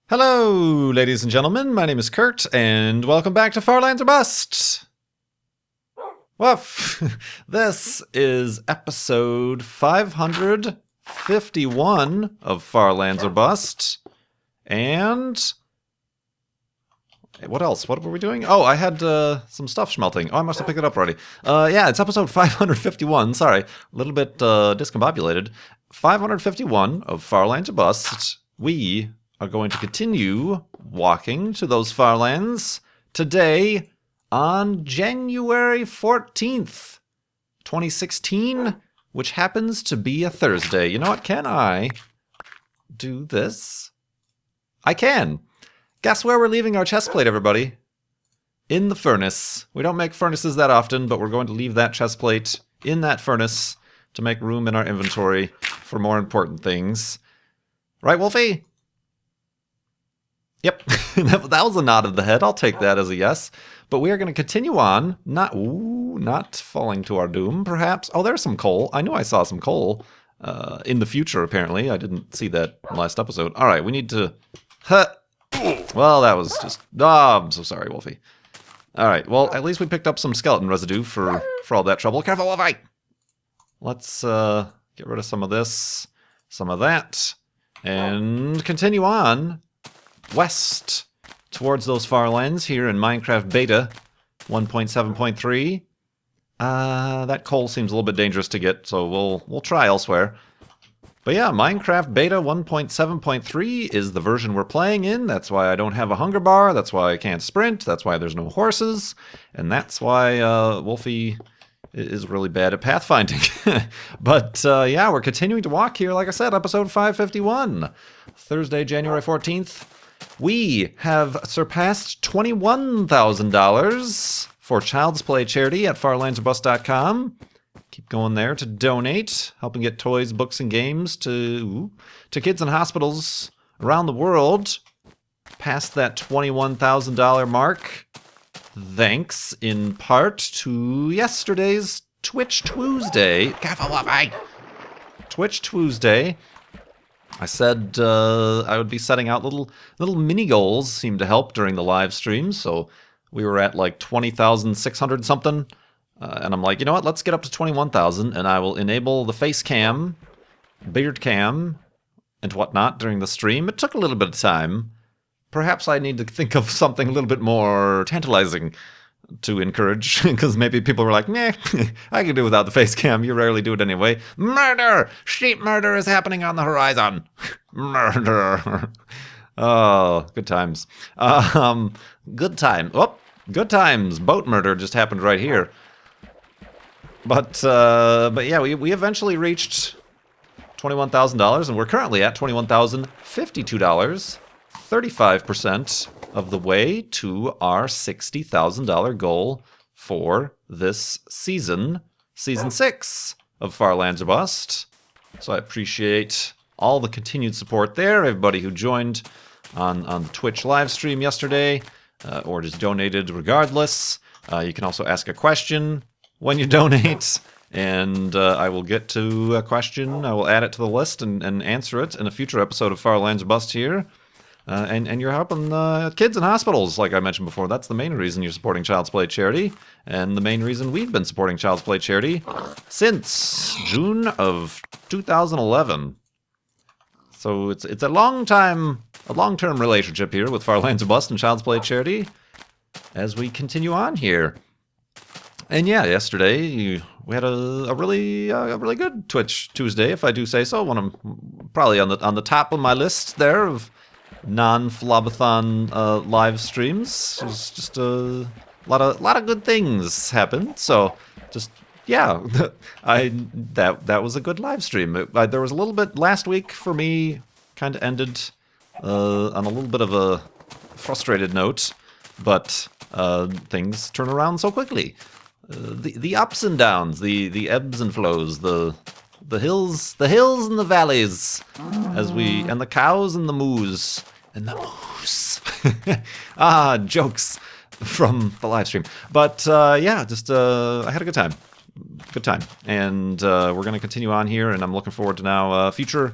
Hello, ladies and gentlemen. My name is Kurt, and welcome back to Far Lands or Bust. Woof. This is episode 551 of Far Lands or Bust. And what else? What were we doing? Oh, I had some stuff schmelting. Oh, I must have picked it up already. Yeah, it's episode 551. Sorry, a little bit discombobulated. 551 of Far Lands or Bust. We are going to continue walking to those far lands today on January 14th, 2016, which happens to be a Thursday. You know what? Can I do this? I can. Guess where we're leaving our chest plate, everybody? In the furnace. We don't make furnaces that often, but we're going to leave that chest plate in that furnace to make room in our inventory for more important things. Right, Wolfie? Yep, that was a nod of the head. I'll take that as a yes. But we are going to continue on, not falling to our doom, perhaps. Oh, there's some coal. I knew I saw some coal in the future, apparently. I didn't see that last episode. All right, we need to... Well, that was just... Oh, I'm so sorry, Wolfie. All right, well, at least we picked up some skeleton residue for all that trouble. Careful, Wolfie! Let's get rid of some of this, some of that, and continue on west towards those far lands here in Minecraft Beta 1.7.3. That coal seems a little bit dangerous to get, so we'll try elsewhere. But yeah, Minecraft Beta 1.7.3 is the version we're playing in. That's why I don't have a hunger bar. That's why I can't sprint. That's why there's no horses. And that's why Wolfie is really bad at pathfinding. But yeah, we're continuing to walk here, like I said, episode 551. Thursday, January 14th. We have surpassed $21,000 for Child's Play charity at farlandsorbust.com. Keep going there to donate, helping get toys, books, and games to kids in hospitals around the world. Past that $21,000 mark, thanks in part to yesterday's Twitch Tuesday. Careful, Wolfie! Twitch Tuesday. I said I would be setting out little mini goals. Seemed to help during the live stream. So we were at like 20,600 something, and I'm like, you know what? Let's get up to 21,000, and I will enable the face cam, beard cam, and whatnot during the stream. It took a little bit of time. Perhaps I need to think of something a little bit more tantalizing to encourage, because maybe people were like, meh, I can do without the face cam. You rarely do it anyway. Murder! Sheep murder is happening on the horizon. Murder. Oh, good times. Good time. Oh, good times. Boat murder just happened right here. But yeah, we eventually reached $21,000, and we're currently at $21,052. 35% of the way to our $60,000 goal for this season 6 of Far Lands or Bust. So I appreciate all the continued support there, everybody who joined on the Twitch live stream yesterday, or just donated regardless. You can also ask a question when you donate, and I will get to a question. I will add it to the list and answer it in a future episode of Far Lands or Bust here. And you're helping kids in hospitals, like I mentioned before. That's the main reason you're supporting Child's Play charity, and the main reason we've been supporting Child's Play charity since June of 2011. So it's a long-term relationship here with Far Lands or Bust and Child's Play charity as we continue on here. And yeah, yesterday we had a really good Twitch Tuesday, if I do say so. One of them probably on the top of my list there of non-Flobathon live streams. It was just a lot of good things happened. So just yeah, that was a good live stream. There was a little bit last week for me, kind of ended on a little bit of a frustrated note, but things turn around so quickly. The ups and downs, the ebbs and flows, the hills and the valleys, and the cows and the moose. Jokes from the live stream. But yeah, just I had a good time. And we're going to continue on here, and I'm looking forward to now future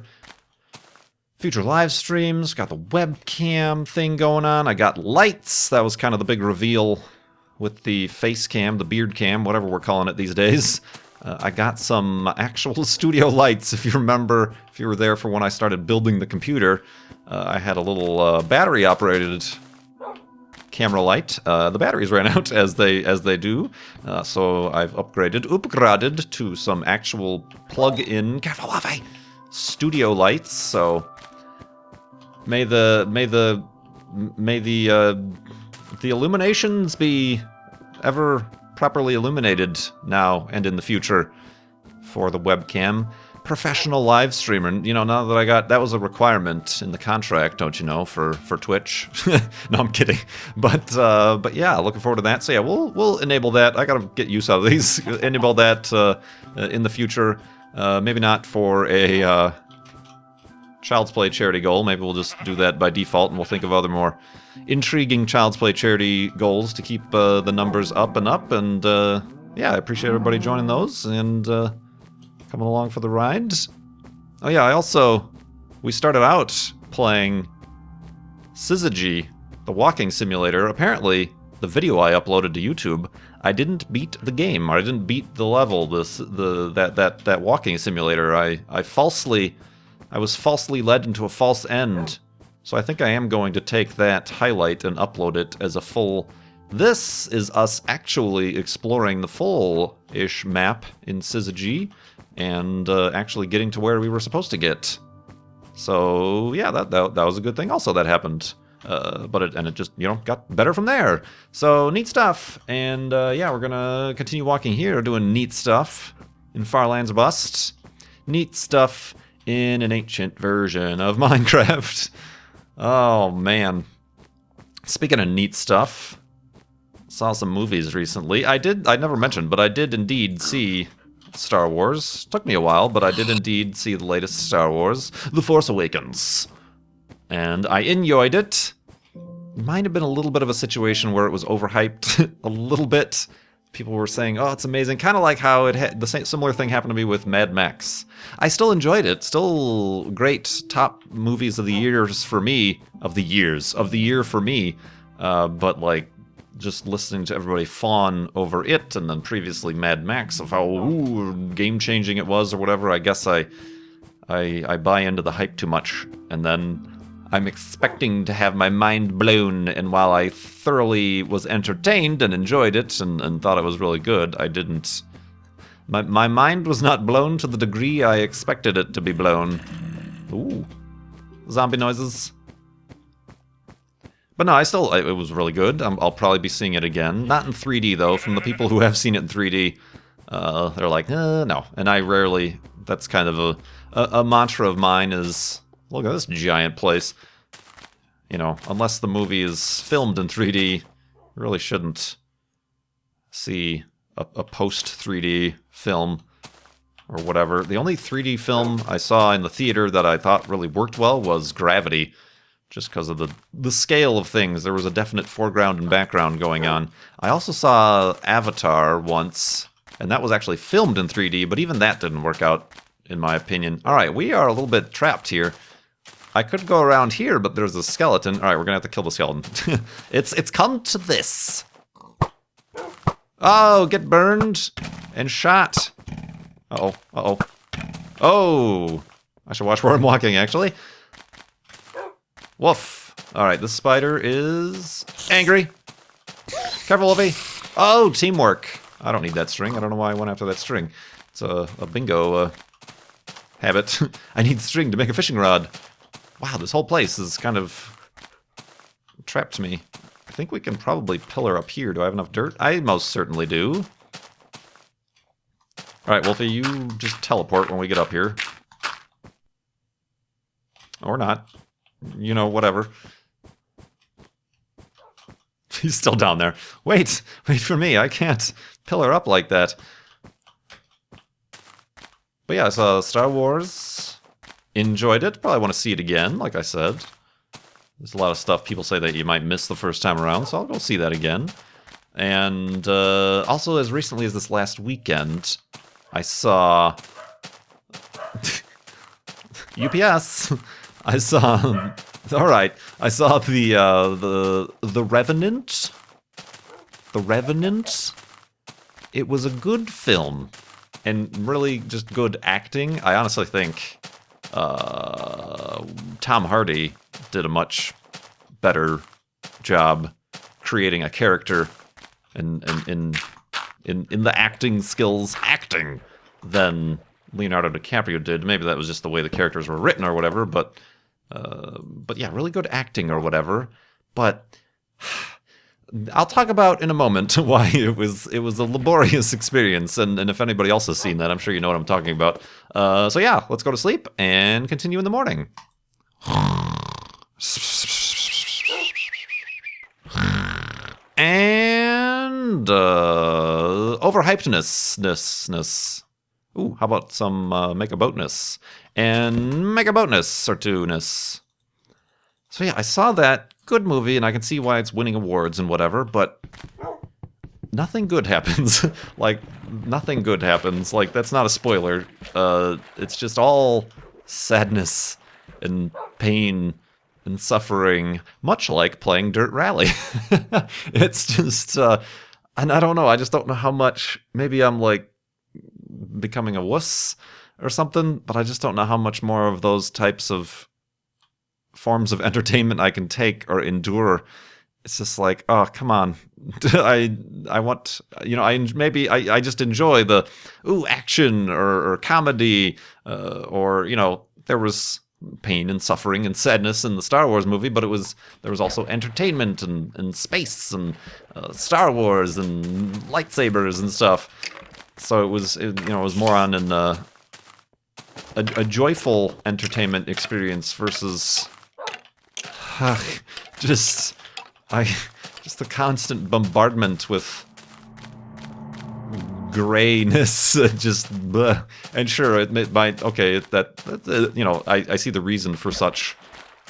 future live streams. Got the webcam thing going on. I got lights. That was kind of the big reveal with the face cam, the beard cam, whatever we're calling it these days. I got some actual studio lights. If you remember, if you were there for when I started building the computer, I had a little battery-operated camera light. The batteries ran out as they do, so I've upgraded to some actual plug-in, careful, Waffy, studio lights. So may the illuminations be ever properly illuminated now and in the future for the webcam. Professional live streamer. You know, now that I got... That was a requirement in the contract, don't you know, for Twitch. No, I'm kidding. But yeah, looking forward to that. So yeah, we'll enable that. I gotta get use out of these. Enable that in the future. Maybe not for a Child's Play charity goal. Maybe we'll just do that by default, and we'll think of other more intriguing Child's Play charity goals to keep the numbers up and up. And yeah, I appreciate everybody joining those and coming along for the ride. Oh yeah, we started out playing Syzygy, the walking simulator. Apparently, the video I uploaded to YouTube, I didn't beat the game, or I didn't beat the level, that walking simulator. I was falsely led into a false end. So I think I am going to take that highlight and upload it as a full... This is us actually exploring the full-ish map in Syzygy and actually getting to where we were supposed to get. So yeah, that was a good thing also that happened. But it just, you know, got better from there. So neat stuff. And yeah, we're gonna continue walking here, doing neat stuff in Farlands Bust. Neat stuff in an ancient version of Minecraft. Oh, man. Speaking of neat stuff, saw some movies recently. I never mentioned, but I did indeed see Star Wars. Took me a while, but I did indeed see the latest Star Wars, The Force Awakens. And I enjoyed it. Might have been a little bit of a situation where it was overhyped a little bit. People were saying, oh, it's amazing. Kind of like how the similar thing happened to me with Mad Max. I still enjoyed it. Still great top movies of the years for me. Of the year for me. But like, just listening to everybody fawn over it, and then previously Mad Max, of how game-changing it was or whatever, I guess I buy into the hype too much. And then I'm expecting to have my mind blown, and while I thoroughly was entertained and enjoyed it and thought it was really good, I didn't... My mind was not blown to the degree I expected it to be blown. Ooh. Zombie noises. But no, it was really good. I'll probably be seeing it again. Not in 3D, though. From the people who have seen it in 3D, they're like, no. And I rarely... That's kind of a mantra of mine is... Look at this giant place. You know, unless the movie is filmed in 3D, you really shouldn't see a post-3D film or whatever. The only 3D film I saw in the theater that I thought really worked well was Gravity, just because of the scale of things. There was a definite foreground and background going on. I also saw Avatar once, and that was actually filmed in 3D, but even that didn't work out, in my opinion. All right, we are a little bit trapped here. I could go around here, but there's a skeleton. All right, we're gonna have to kill the skeleton. It's come to this. Oh, get burned and shot. Uh-oh. Oh, I should watch where I'm walking, actually. Woof. All right, this spider is angry. Careful, Wolfie. Oh, teamwork. I don't need that string. I don't know why I went after that string. It's a bingo habit. I need string to make a fishing rod. Wow, this whole place is kind of trapped me. I think we can probably pillar up here. Do I have enough dirt? I most certainly do. Alright, Wolfie, you just teleport when we get up here. Or not. You know, whatever. He's still down there. Wait for me. I can't pillar up like that. But yeah, I saw Star Wars. Enjoyed it. Probably want to see it again, like I said. There's a lot of stuff people say that you might miss the first time around, so I'll go see that again. And also, as recently as this last weekend, I saw... UPS! I saw. All right, I saw the Revenant. The Revenant. It was a good film, and really just good acting. I honestly think Tom Hardy did a much better job creating a character and in the acting skills than Leonardo DiCaprio did. Maybe that was just the way the characters were written or whatever, but yeah, really good acting or whatever. But I'll talk about in a moment why it was a laborious experience, and if anybody else has seen that, I'm sure you know what I'm talking about. So yeah, let's go to sleep and continue in the morning. And overhypedness. Ooh, how about some make a boatness and make a boatness or two-ness. So yeah, I saw that. Good movie, and I can see why it's winning awards and whatever, but nothing good happens. Like, nothing good happens. Like, that's not a spoiler. It's just all sadness and pain and suffering, much like playing Dirt Rally. It's just, and I don't know, I just don't know how much, maybe I'm like becoming a wuss or something, but I just don't know how much more of those types of forms of entertainment I can take or endure. It's just like, oh, come on. I want, I just enjoy the action or comedy, or there was pain and suffering and sadness in the Star Wars movie, but there was also entertainment and space and Star Wars and lightsabers and stuff. So it was more on a joyful entertainment experience versus just the constant bombardment with grayness. Just bleh. And sure, it might I see the reason for such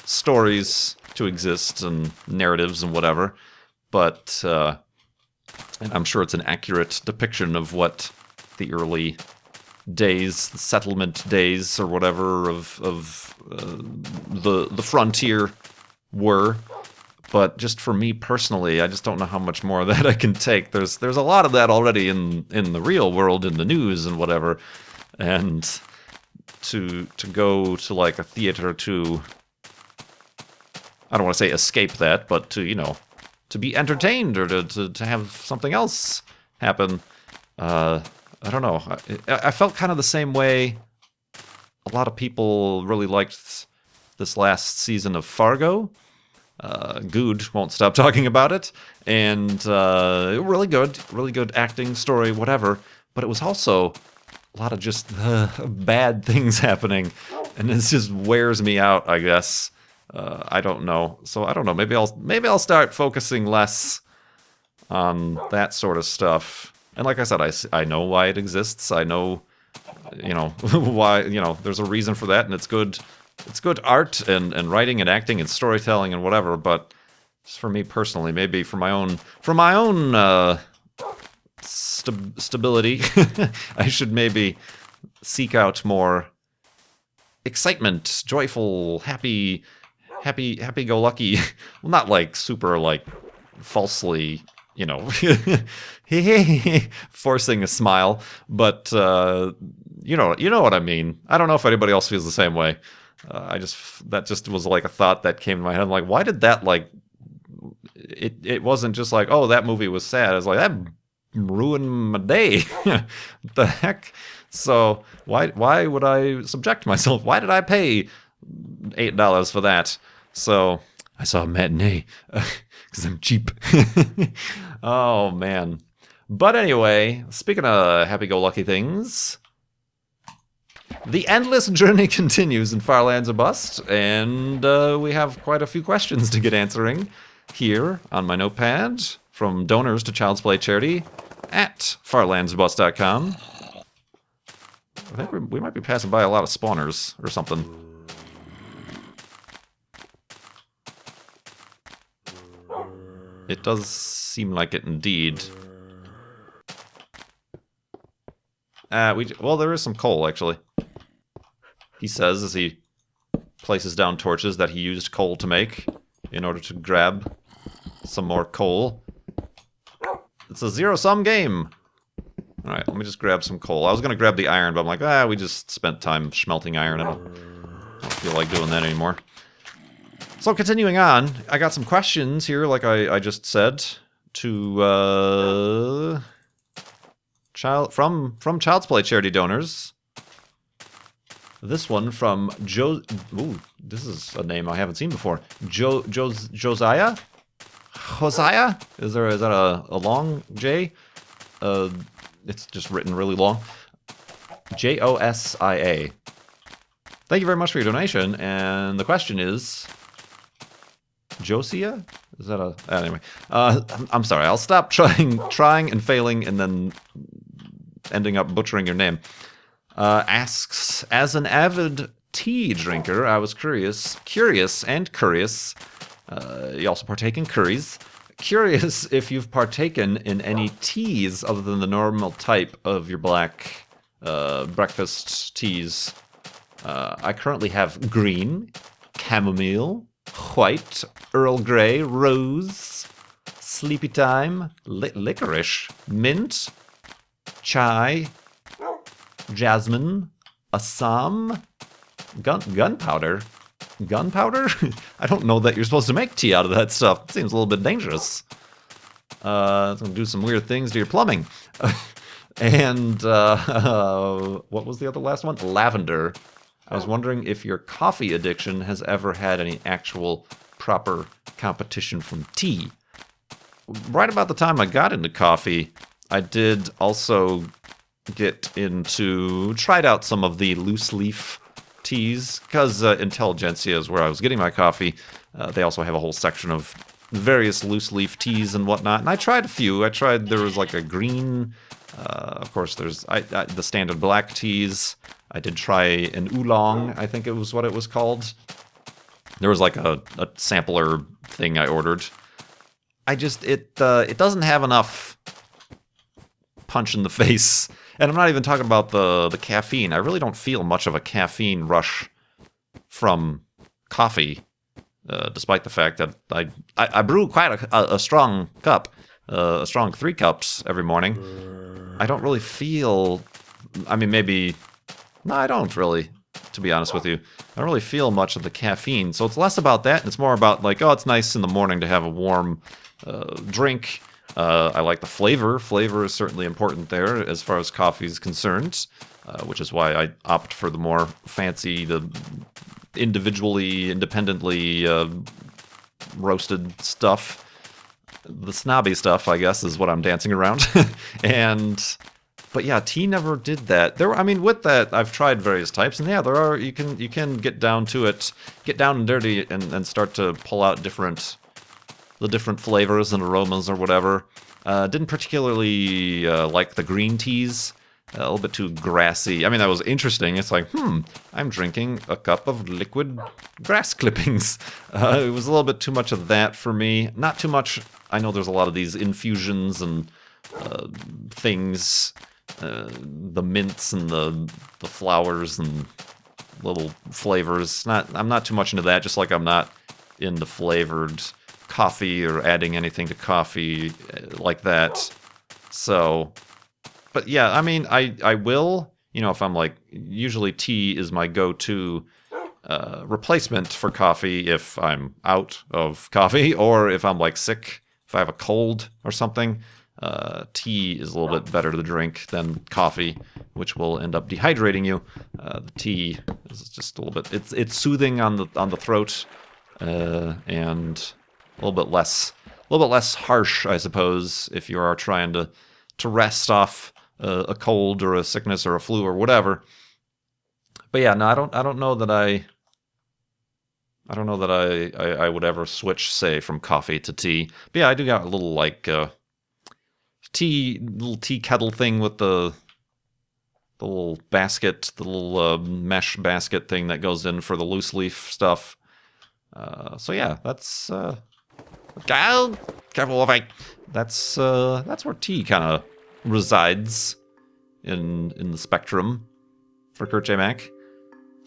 stories to exist and narratives and whatever, but and I'm sure it's an accurate depiction of what the early days, the settlement days or whatever of the frontier were. But just for me personally, I just don't know how much more of that I can take. There's a lot of that already in the real world, in the news and whatever. And to go to like a theater to, I don't want to say escape that, but to be entertained or to have something else happen. I don't know. I felt kind of the same way. A lot of people really liked this last season of Fargo. Good won't stop talking about it, and really good acting, story, whatever. But it was also a lot of just bad things happening, and it just wears me out, I guess. I don't know. So I don't know. Maybe I'll start focusing less on that sort of stuff. And like I said, I know why it exists. I know, why, there's a reason for that, and it's good. It's good art and writing and acting and storytelling and whatever, but just for me personally, maybe for my own stability, I should maybe seek out more excitement, joyful, happy-go-lucky. Well, not like super like falsely, forcing a smile, but you know what I mean. I don't know if anybody else feels the same way. That just was like a thought that came to my head. I'm like, why did that it wasn't just like, oh, that movie was sad. It's like, that ruined my day. What the heck? So why would I subject myself? Why did I pay $8 for that? So I saw Matinee because I'm cheap. Oh man. But anyway, speaking of happy-go-lucky things, the endless journey continues in Far Lands or Bust, and we have quite a few questions to get answering here on my notepad from donors to Child's Play Charity at farlandsbust.com. I think we might be passing by a lot of spawners or something. It does seem like it indeed. Well, there is some coal, actually. He says as he places down torches that he used coal to make in order to grab some more coal. It's a zero-sum game. Alright, let me just grab some coal. I was going to grab the iron, but I'm like, we just spent time smelting iron. I don't feel like doing that anymore. So continuing on, I got some questions here, like I just said, to from Child's Play charity donors. This one from Joe. Ooh, this is a name I haven't seen before. Josiah? Hosea? Is that a long J? It's just written really long. Josia. Thank you very much for your donation. And the question is, Josia? Is that a... Anyway. I'm sorry. I'll stop trying and failing and then ending up butchering your name. Asks, as an avid tea drinker, I was curious. You also partake in curries. Curious if you've partaken in any teas other than the normal type of your black breakfast teas. I currently have green, chamomile, white, Earl Grey, rose, sleepy time, licorice, mint, chai, jasmine, Assam, gunpowder. Gunpowder? I don't know that you're supposed to make tea out of that stuff. It seems a little bit dangerous. It's going to do some weird things to your plumbing. And what was the other last one? Lavender. I was wondering if your coffee addiction has ever had any actual proper competition from tea. Right about the time I got into coffee, I did also tried out some of the loose leaf teas, because Intelligentsia is where I was getting my coffee. They also have a whole section of various loose leaf teas and whatnot, and I tried a few. There was like a green, of course there's the standard black teas. I did try an oolong, I think it was what it was called. There was like a sampler thing I ordered. It doesn't have enough punch in the face. And I'm not even talking about the caffeine. I really don't feel much of a caffeine rush from coffee, despite the fact that I brew quite a strong cup, a strong 3 cups every morning. I don't really feel... I mean, maybe... No, I don't really, to be honest with you. I don't really feel much of the caffeine. So it's less about that, and it's more about, like, it's nice in the morning to have a warm drink. I like the flavor. Flavor is certainly important there as far as coffee is concerned, which is why I opt for the more fancy, the independently roasted stuff. The snobby stuff, I guess, is what I'm dancing around. But yeah, tea never did that. With that, I've tried various types, and yeah, you can get down to it, get down and dirty, and start to pull out the different flavors and aromas or whatever. Didn't particularly like the green teas. A little bit too grassy. I mean, that was interesting. It's like, I'm drinking a cup of liquid grass clippings. It was a little bit too much of that for me. Not too much. I know there's a lot of these infusions and things. The mints and the flowers and little flavors. I'm not too much into that, just like I'm not into flavored coffee or adding anything to coffee like that. So, but yeah, I mean, I will, if I'm like, usually tea is my go-to replacement for coffee if I'm out of coffee, or if I'm like sick, if I have a cold or something. Tea is a little bit better to drink than coffee, which will end up dehydrating you. The tea is just a little bit, it's soothing on the throat, and a little bit less harsh, I suppose, if you are trying to rest off a cold or a sickness or a flu or whatever. But yeah, no, I don't know that I would ever switch, say, from coffee to tea. But yeah, I do got a little like little tea kettle thing with the little basket, the little mesh basket thing that goes in for the loose leaf stuff. So yeah, that's careful of it. That's where tea kind of resides in the spectrum for Kurt J. Mac.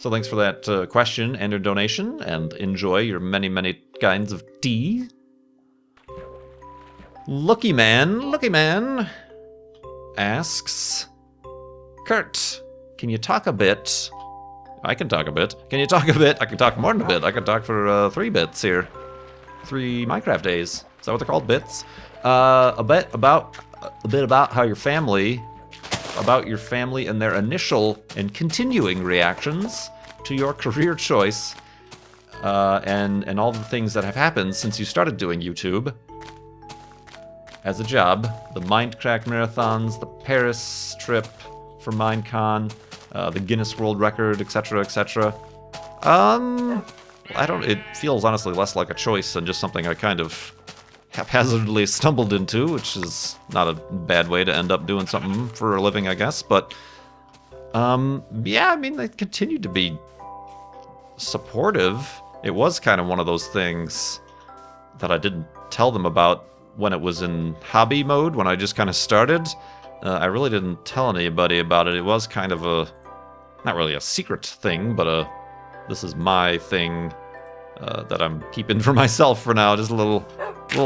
So thanks for that question and your donation, and enjoy your many, many kinds of tea. Looky Man asks, Kurt, can you talk a bit? I can talk a bit. Can you talk a bit? I can talk more than a bit. I can talk for 3 bits here. 3 Minecraft days. Is that what they're called? Bits? A bit about how your family, and their initial and continuing reactions to your career choice, and all the things that have happened since you started doing YouTube as a job. The Minecraft marathons, the Paris trip for Minecon, the Guinness World Record, etc., etc. It feels honestly less like a choice and just something I kind of haphazardly stumbled into, which is not a bad way to end up doing something for a living, I guess. But, yeah, I mean, they continued to be supportive. It was kind of one of those things that I didn't tell them about when it was in hobby mode, when I just kind of started. I really didn't tell anybody about it. It was kind of not really a secret thing, but this is my thing that I'm keeping for myself for now, just a little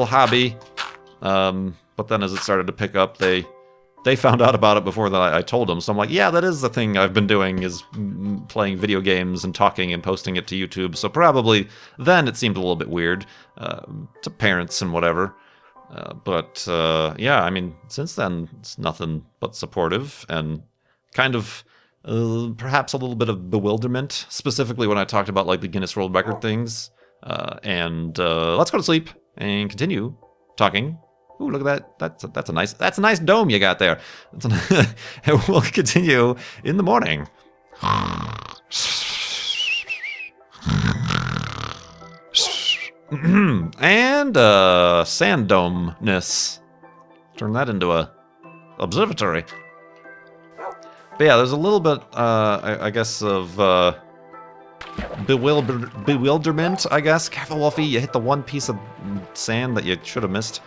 hobby. But then as it started to pick up, they found out about it before that I told them. So I'm like, yeah, that is the thing I've been doing, is playing video games and talking and posting it to YouTube. So probably then it seemed a little bit weird to parents and whatever. But yeah, I mean, since then, it's nothing but supportive and kind of perhaps a little bit of bewilderment, specifically when I talked about like the Guinness World Record things. And let's go to sleep and continue talking. Ooh, look at that! That's a nice dome you got there. And we'll continue in the morning. And sand dome-ness. Turn that into a observatory. But yeah, there's a little bit, I guess, of bewilderment, I guess. Careful, Wolfie, you hit the one piece of sand that you should have missed.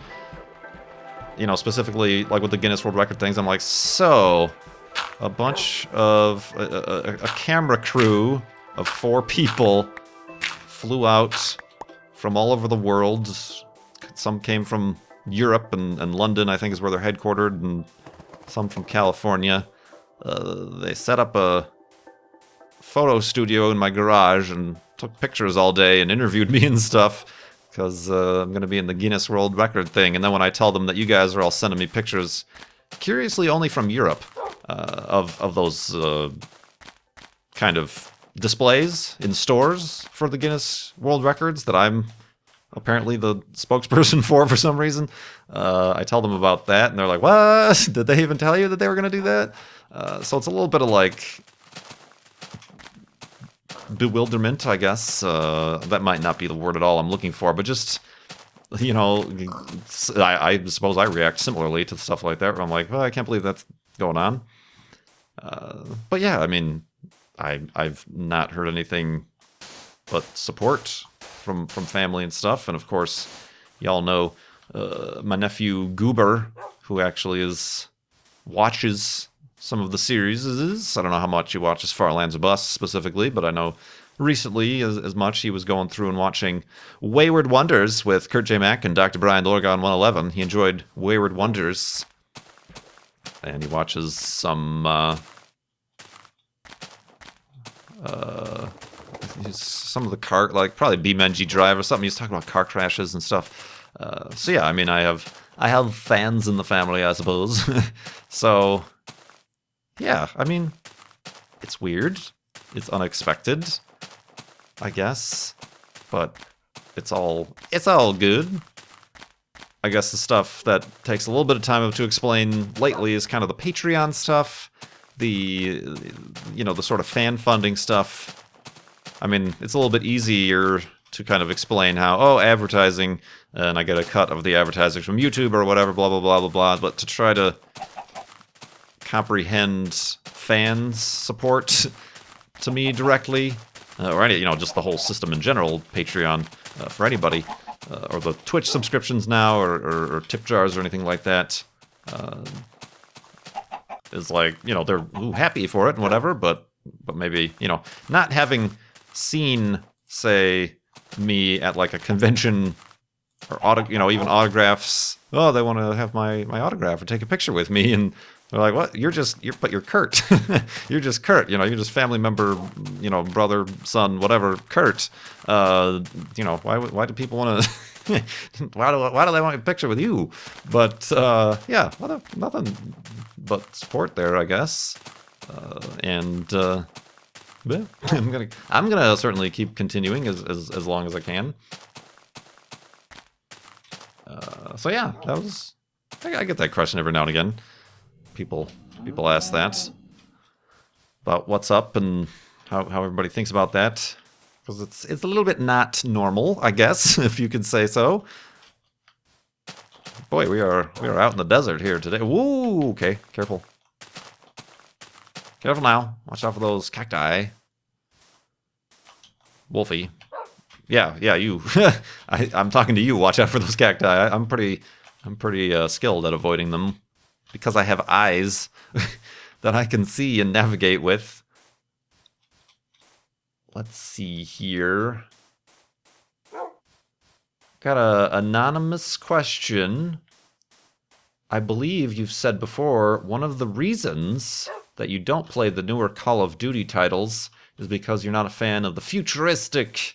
You know, specifically, like with the Guinness World Record things, I'm like, so, a bunch of, a camera crew of 4 people flew out from all over the world. Some came from Europe and London, I think is where they're headquartered, and some from California. They set up a photo studio in my garage and took pictures all day and interviewed me and stuff, because I'm going to be in the Guinness World Record thing. And then when I tell them that you guys are all sending me pictures, curiously only from Europe, of those kind of displays in stores for the Guinness World Records that I'm apparently the spokesperson for some reason. I tell them about that, and they're like, what? Did they even tell you that they were going to do that? So it's a little bit of, like, bewilderment, I guess. That might not be the word at all I'm looking for, but just, you know, I suppose I react similarly to stuff like that, where I'm like, well, I can't believe that's going on. But yeah, I mean, I've not heard anything but support from family and stuff, and of course, y'all know my nephew Goober, who actually watches some of the series. I don't know how much he watches Far Lands of Bust specifically, but I know recently as much he was going through and watching Wayward Wonders with Kurt J. Mack and Dr. Brian Lorgon 111. He enjoyed Wayward Wonders, and he watches some of the car, like probably BeamNG Drive or something. He's talking about car crashes and stuff. So yeah, I mean, I have fans in the family, I suppose. So yeah, I mean, it's weird, it's unexpected, I guess, but it's all good. I guess the stuff that takes a little bit of time to explain lately is kind of the Patreon stuff, the sort of fan funding stuff. I mean, it's a little bit easier to kind of explain how, advertising, and I get a cut of the advertising from YouTube or whatever, blah, blah, blah, blah, blah, but to try to comprehend fans' support to me directly, or any, just the whole system in general, Patreon, for anybody, or the Twitch subscriptions now, or tip jars or anything like that, is like, they're happy for it and whatever, but but maybe, you know, not having seen, say, me at like a convention or you know, even autographs. Oh, they want to have my autograph or take a picture with me, and they're like, "What? You're Kurt. You're just Kurt. You know, you're just family member. You know, brother, son, whatever. Kurt. You know, why do people want to? why do they want a picture with you? But yeah, nothing but support there, I guess. And yeah, I'm gonna certainly keep continuing as long as I can. So yeah, that was. I get that question every now and again. People ask that about what's up and how everybody thinks about that, because it's a little bit not normal, I guess, if you could say so. Boy, we are out in the desert here today. Woo! Okay, careful. Careful now. Watch out for those cacti. Wolfie. Yeah, you. I'm talking to you. Watch out for those cacti. I'm pretty skilled at avoiding them because I have eyes that I can see and navigate with. Let's see here. Got a anonymous question. I believe you've said before one of the reasons that you don't play the newer Call of Duty titles is because you're not a fan of the futuristic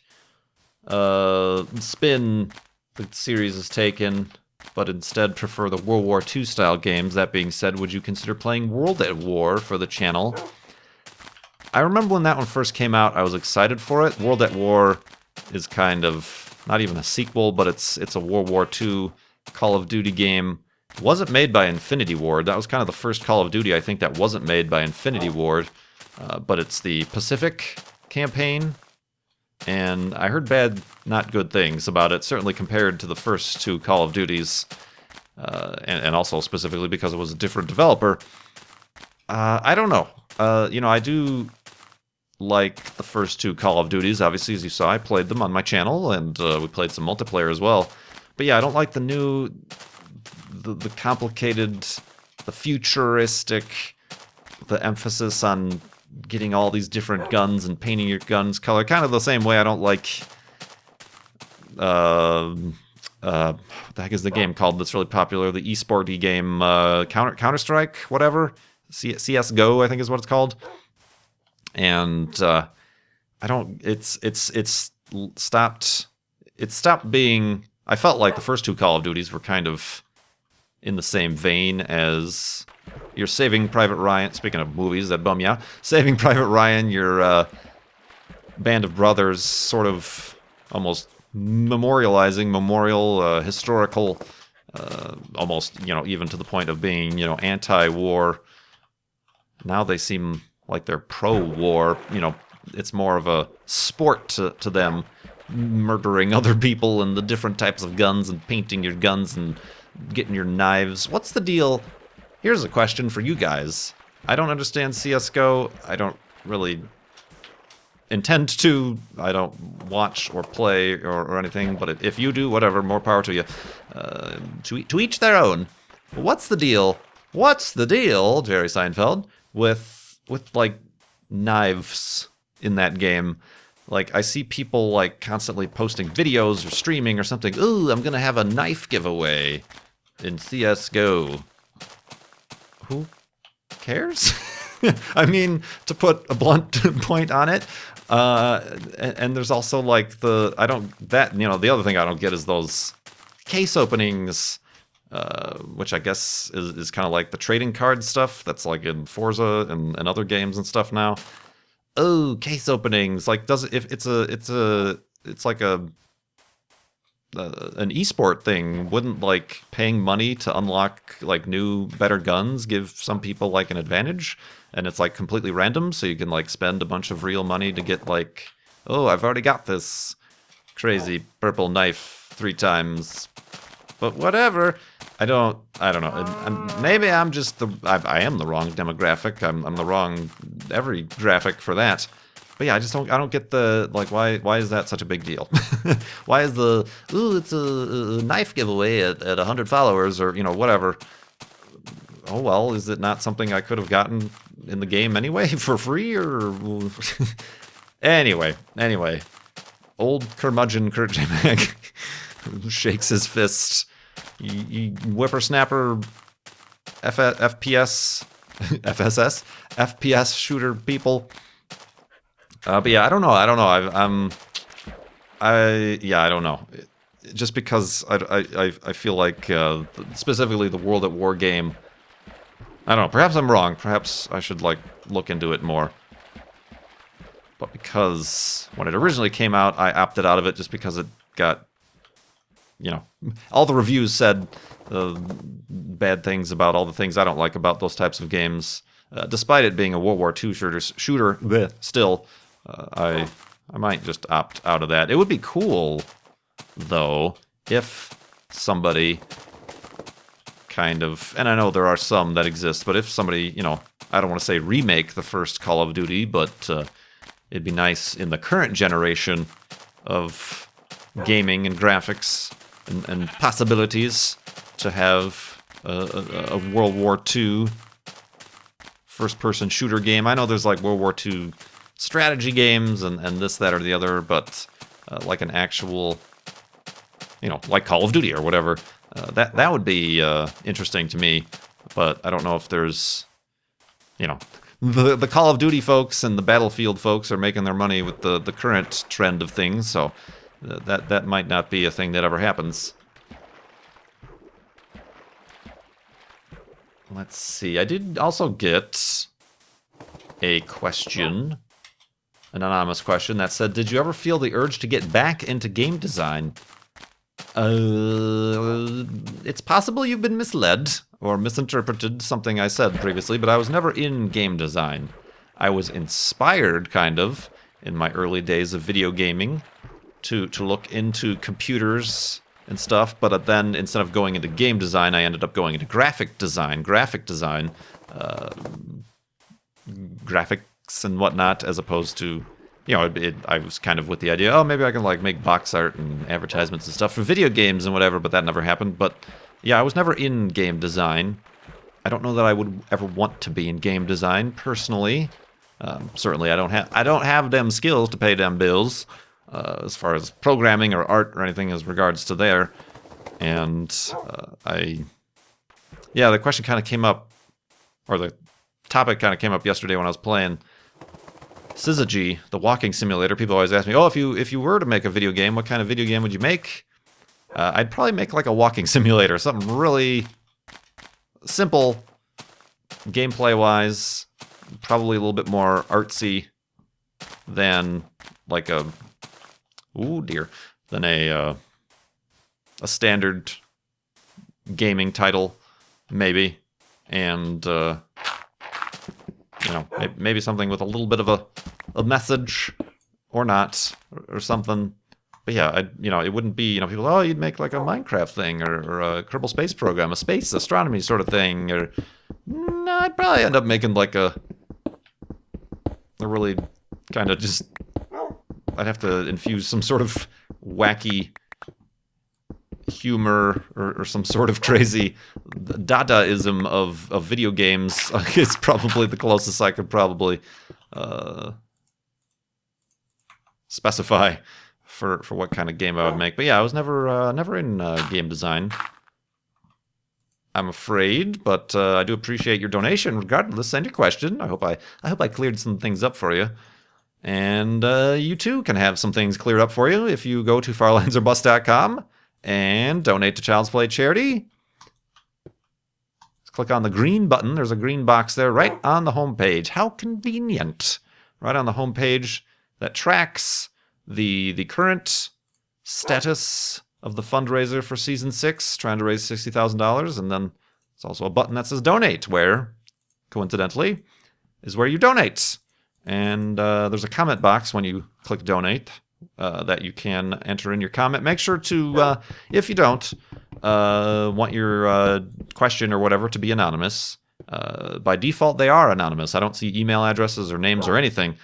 spin the series has taken, but instead prefer the World War II style games. That being said, would you consider playing World at War for the channel? I remember when that one first came out, I was excited for it. World at War is kind of not even a sequel, but it's a World War II Call of Duty game. It wasn't made by Infinity Ward. That was kind of the first Call of Duty I think that wasn't made by Infinity Ward, but it's the Pacific campaign. And I heard bad, not good things about it, certainly compared to the first two Call of Duties, and also specifically because it was a different developer. I don't know. You know, I do like the first two Call of Duties. Obviously, as you saw, I played them on my channel, and we played some multiplayer as well. But yeah, I don't like the new, the complicated, the futuristic, the emphasis on getting all these different guns and painting your guns color, kind of the same way I don't like what the heck is the game called that's really popular, the esporty game, Counter-Strike, whatever, CS:GO I think is what it's called. And I don't, it's stopped being, I felt like the first two Call of Duties were kind of in the same vein as your Saving Private Ryan, speaking of movies that bum you out, Saving Private Ryan, your Band of Brothers, sort of almost memorial, historical, almost, you know, even to the point of being, you know, anti-war. Now they seem like they're pro-war, you know, it's more of a sport to them, murdering other people and the different types of guns and painting your guns and getting your knives. What's the deal? Here's a question for you guys. I don't understand CS:GO. I don't really intend to. I don't watch or play or anything, but if you do, whatever, more power to you. To each their own. What's the deal? What's the deal, Jerry Seinfeld, with like knives in that game? Like, I see people like constantly posting videos or streaming or something. Ooh, I'm gonna have a knife giveaway in CS:GO. Who cares? I mean, to put a blunt point on it. And there's also like the other thing I don't get is those case openings, which I guess is kind of like the trading card stuff that's like in Forza and other games and stuff now. Oh, case openings, like it's like an esport thing. Wouldn't like paying money to unlock like new, better guns give some people like an advantage? And it's like completely random, so you can like spend a bunch of real money to get like, oh, I've already got this crazy purple knife 3 times. But whatever. I don't know. Maybe I'm just I am the wrong demographic. I'm the wrong every graphic for that. But yeah, I don't get the, like, why is that such a big deal? Why is it's a knife giveaway at 100 followers or, you know, whatever. oh well, is it not something I could have gotten in the game anyway for free? Or anyway, old curmudgeon Kurt J-Mag shakes his fist. You whippersnapper FPS FSS FPS shooter people. But yeah, I don't know. I don't know. Just because I feel like specifically the World at War game. I don't know. Perhaps I'm wrong. Perhaps I should like look into it more. But because when it originally came out, I opted out of it just because it got, you know, all the reviews said bad things about all the things I don't like about those types of games. Despite it being a World War II shooter, still, I might just opt out of that. It would be cool, though, if somebody kind of, and I know there are some that exist, but if somebody, you know, I don't want to say remake the first Call of Duty, but it'd be nice in the current generation of gaming and graphics and possibilities to have a World War II first-person shooter game. I know there's like World War II strategy games and this, that, or the other, but like an actual, you know, like Call of Duty or whatever, that would be interesting to me. But I don't know if there's, you know, the Call of Duty folks and the Battlefield folks are making their money with the current trend of things, so that might not be a thing that ever happens. Let's see. I did also get a question, an anonymous question that said, "Did you ever feel the urge to get back into game design?" It's possible you've been misled or misinterpreted something I said previously, but I was never in game design. I was inspired, kind of, in my early days of video gaming to look into computers and stuff, but then instead of going into game design, I ended up going into graphic design, graphics and whatnot, as opposed to, you know, I was kind of with the idea, oh, maybe I can like make box art and advertisements and stuff for video games and whatever, but that never happened. But yeah, I was never in game design. I don't know that I would ever want to be in game design personally. Certainly, I don't have them skills to pay them bills. As far as programming or art or anything as regards to there. And the question kind of came up, or the topic kind of came up yesterday when I was playing Syzygy, the walking simulator. People always ask me, oh, if you were to make a video game, what kind of video game would you make? I'd probably make like a walking simulator, something really simple, gameplay-wise, probably a little bit more artsy than like a than a standard gaming title, maybe, and you know, maybe something with a little bit of a message, or not, or something. But yeah, it wouldn't be, you know, people, oh, you'd make like a Minecraft thing, or a Kerbal Space Program, a space astronomy sort of thing, or no, I'd probably end up making like a really kind of just. I'd have to infuse some sort of wacky humor or some sort of crazy Dadaism of video games. It's probably the closest I could probably specify for what kind of game I would make. But yeah, I was never in game design, I'm afraid, but I do appreciate your donation regardless, and your question. I hope I cleared some things up for you. And you too can have some things cleared up for you if you go to farlinesorbust.com and donate to Child's Play charity. Just click on the green button. There's a green box there right on the homepage. How convenient. Right on the homepage that tracks the current status of the fundraiser for Season 6, trying to raise $60,000. And then there's also a button that says donate, where, coincidentally, is where you donate. And there's a comment box when you click donate that you can enter in your comment. Make sure to, if you don't want your question or whatever to be anonymous, by default they are anonymous. I don't see email addresses or names or anything.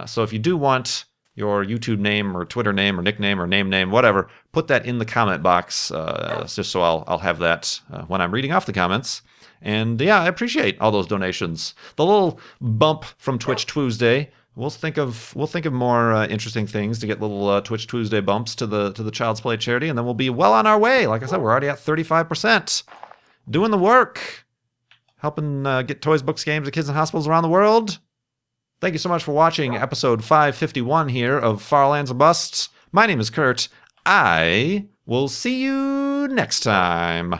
So if you do want your YouTube name or Twitter name or nickname or name, whatever, put that in the comment box, just so I'll have that when I'm reading off the comments. And yeah, I appreciate all those donations. The little bump from Twitch Tuesday. We'll think of more interesting things to get little Twitch Tuesday bumps to the Child's Play charity, and then we'll be well on our way. Like I said, we're already at 35%, doing the work, helping get toys, books, games to kids in hospitals around the world. Thank you so much for watching episode 551 here of Far Lands of Bust. My name is Kurt. I will see you next time.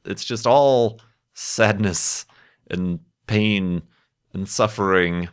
It's just all sadness and pain and suffering